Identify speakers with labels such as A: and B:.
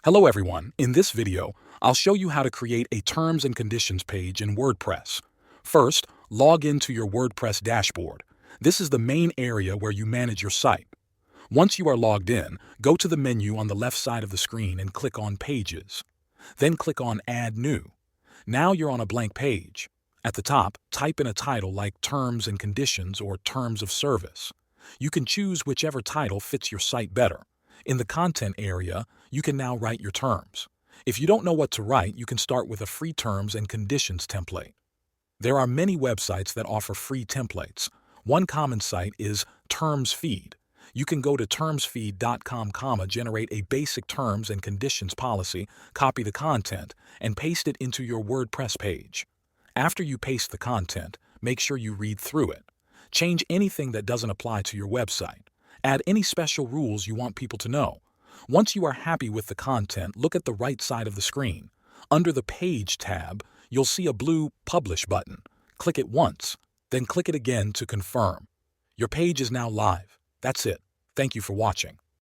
A: Hello everyone, in this video, I'll show you how to create a terms and conditions page in WordPress. First, log into your WordPress dashboard. This is the main area where you manage your site. Once you are logged in, go to the menu on the left side of the screen and click on Pages. Then click on Add New. Now you're on a blank page. At the top, type in a title like Terms and Conditions or Terms of Service. You can choose whichever title fits your site better. In the content area, you can now write your terms. If you don't know what to write, you can start with a free terms and conditions template. There are many websites that offer free templates. One common site is TermsFeed. You can go to termsfeed.com, generate a basic terms and conditions policy, copy the content, and paste it into your WordPress page. After you paste the content, make sure you read through it. Change anything that doesn't apply to your website. Add any special rules you want people to know. Once you are happy with the content, look at the right side of the screen. Under the Page tab, you'll see a blue Publish button. Click it once, then click it again to confirm. Your page is now live. That's it. Thank you for watching.